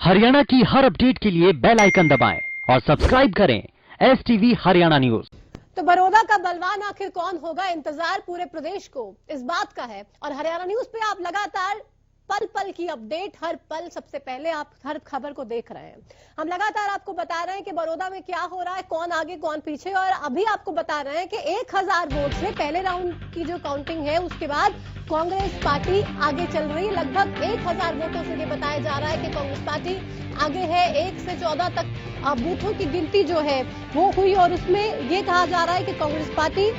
हरियाणा की हर अपडेट के लिए बेल आइकन दबाएं और सब्सक्राइब करें STV हरियाणा न्यूज। तो बड़ौदा का बलवान आखिर कौन होगा, इंतजार पूरे प्रदेश को इस बात का है। और हरियाणा न्यूज पे आप लगातार पल पल की अपडेट, हर पल सबसे पहले आप हर खबर को देख रहे हैं। हम लगातार आपको बता रहे हैं कि बड़ौदा में क्या हो रहा है, कौन आगे कौन पीछे। और अभी आपको बता रहे हैं कि 1000 वोट से पहले राउंड की जो काउंटिंग है उसके बाद कांग्रेस पार्टी आगे चल रही है। लगभग 1000 वोटों से ये बताया जा रहा है कि कांग्रेस पार्टी आगे है। 1 से 14 तक बूथों की गिनती जो है वो हुई और उसमें ये कहा जा रहा है कि कांग्रेस पार्टी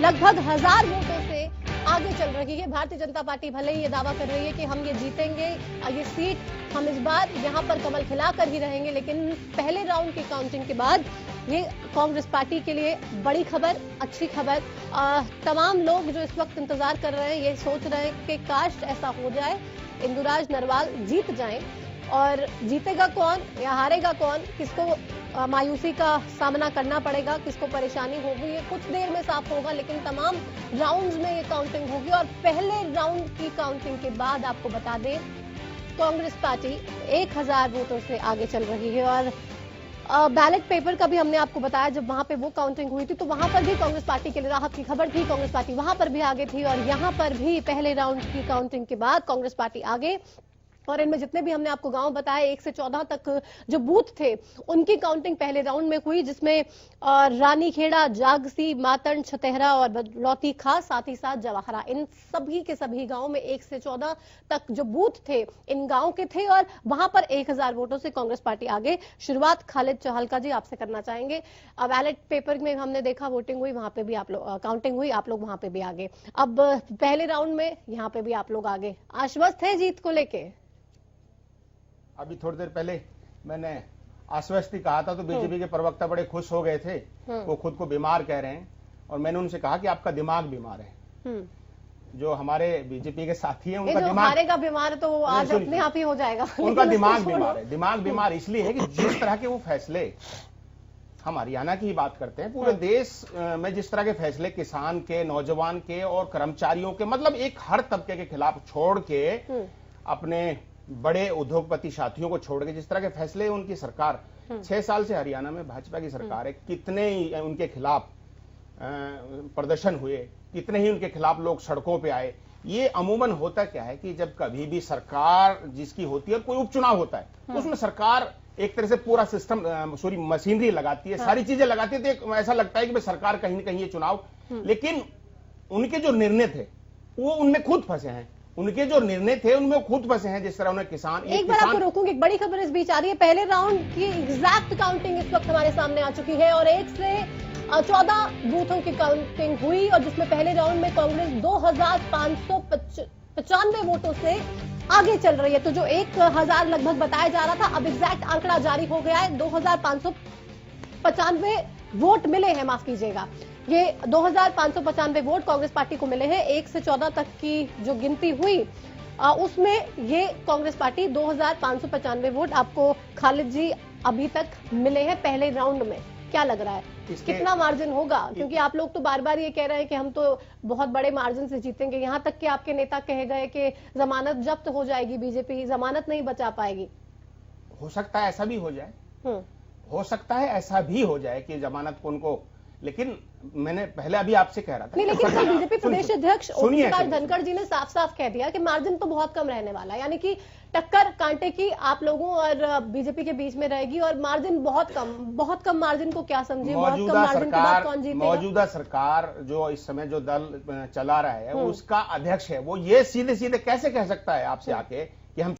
लगभग 1000 वोटों से आगे चल रही है। भारतीय जनता पार्टी भले ही ये दावा कर रही है कि हम ये जीतेंगे, ये सीट हम इस बार यहाँ पर कमल खिलाकर ही रहेंगे, लेकिन पहले राउंड की काउंटिंग के बाद ये कांग्रेस पार्टी के लिए बड़ी खबर, अच्छी खबर। तमाम लोग जो इस वक्त इंतजार कर रहे हैं ये सोच रहे हैं कि काश ऐसा हो जाए, इंदुराज नरवाल जीत जाएं। और जीतेगा कौन या हारेगा कौन, किसको मायूसी का सामना करना पड़ेगा, किसको परेशानी होगी, ये कुछ देर में साफ होगा। लेकिन तमाम राउंड्स में ये काउंटिंग होगी और पहले राउंड की काउंटिंग के बाद आपको बता दें कांग्रेस पार्टी 1000 वोटों से आगे चल रही है। और बैलेट पेपर का भी हमने आपको बताया, जब वहां पे वो काउंटिंग हुई थी तो वहां पर भी कांग्रेस पार्टी के लिए राहत की खबर थी। कांग्रेस पार्टी वहां पर भी आगे थी और यहां पर भी पहले राउंड की काउंटिंग के बाद कांग्रेस पार्टी आगे। और इनमें जितने भी हमने आपको गांव बताए 1 से 14 तक जो बूथ थे उनकी काउंटिंग पहले राउंड में हुई, जिसमें रानीखेड़ा, जागसी, मातन, छतेहरा और बदलौती खास, साथ ही साथ जवाहरा, इन सभी के सभी गांवों में 1 से 14 तक जो बूथ थे इन गांव के थे और वहां पर 1000 वोटों से कांग्रेस पार्टी आगे। शुरुआत खालिद चौहलका जी आपसे करना चाहेंगे। बैलेट पेपर में हमने देखा वोटिंग हुई, वहां पे भी आप लोग काउंटिंग हुई, आप लोग वहां पे भी आगे। अब पहले राउंड में यहाँ पे भी आप लोग आगे, आश्वस्त है जीत को लेके? अभी थोड़ी देर पहले मैंने आश्वस्ति कहा था तो बीजेपी के प्रवक्ता बड़े खुश हो गए थे। वो खुद को बीमार कह रहे हैं और मैंने उनसे कहा कि आपका दिमाग बीमार है। जो हमारे बीजेपी के साथी हैं उनका दिमाग हारेगा बीमार तो आज अपने आप ही हो जाएगा। उनका दिमाग बीमार है। दिमाग बीमार इसलिए है कि जिस तरह के वो फैसले, हम हरियाणा की ही बात करते हैं, पूरे देश में जिस तरह के फैसले किसान के, नौजवान के और कर्मचारियों के, मतलब एक हर तबके के खिलाफ छोड़ के, अपने बड़े उद्योगपति साथियों को छोड़ के जिस तरह के फैसले उनकी सरकार 6 साल से हरियाणा में भाजपा की सरकार है, कितने ही उनके खिलाफ प्रदर्शन हुए, कितने ही उनके खिलाफ लोग सड़कों पे आए। ये अमूमन होता क्या है कि जब कभी भी सरकार जिसकी होती है, कोई उपचुनाव होता है तो उसमें सरकार एक तरह से पूरा सिस्टम मशीनरी लगाती है, सारी चीजें लगाती है, तो ऐसा लगता है कि भाई सरकार कहीं न कहीं ये चुनाव, लेकिन उनके जो निर्णय थे वो उनमें खुद फंसे हैं। उनके जो निर्णय थे उनमें खुद फंसे हैं। जिस तरह उन्हें किसान, एक बार आपको रोकूंगी, एक बड़ी खबर इस बीच आ रही है। पहले राउंड की एग्जैक्ट काउंटिंग इस वक्त हमारे सामने आ चुकी है और 1 से 14 बूथों की काउंटिंग हुई और जिसमें पहले राउंड में कांग्रेस 2595 वोटों से आगे चल रही है। तो जो 1000 लगभग बताया जा रहा था, अब एग्जैक्ट आंकड़ा जारी हो गया है। 2595 वोट मिले हैं, माफ कीजिएगा, ये 2595 वोट कांग्रेस पार्टी को मिले हैं। 1 से 14 तक की जो गिनती हुई उसमें ये कांग्रेस पार्टी 2595 वोट आपको खालिद जी अभी तक मिले हैं पहले राउंड में। क्या लग रहा है कितना मार्जिन होगा? क्योंकि आप लोग तो बार बार ये कह रहे हैं कि हम तो बहुत बड़े मार्जिन से जीतेंगे, यहां तक कि आपके नेता कहे गए कि जमानत जब्त हो जाएगी, बीजेपी जमानत नहीं बचा पाएगी। हो सकता है ऐसा भी हो जाए, हो सकता है ऐसा भी हो जाए कि जमानत को उनको, लेकिन मैंने पहले अभी आपसे कह रहा था नहीं, लेकिन बीजेपी प्रदेश अध्यक्ष ओम प्रकाश धनखड़ जी ने साफ साफ कह दिया कि मार्जिन तो बहुत कम रहने वाला है, यानी कि टक्कर कांटे की आप लोगों और बीजेपी के बीच में रहेगी और मार्जिन बहुत कम मार्जिन को क्या समझे, बहुत कम मार्जिन के बाद कौन जीतेगा? मौजूदा सरकार जो इस समय जो दल चला रहा है उसका अध्यक्ष है, वो ये सीधे सीधे कैसे कह सकता है आपसे आके कि हम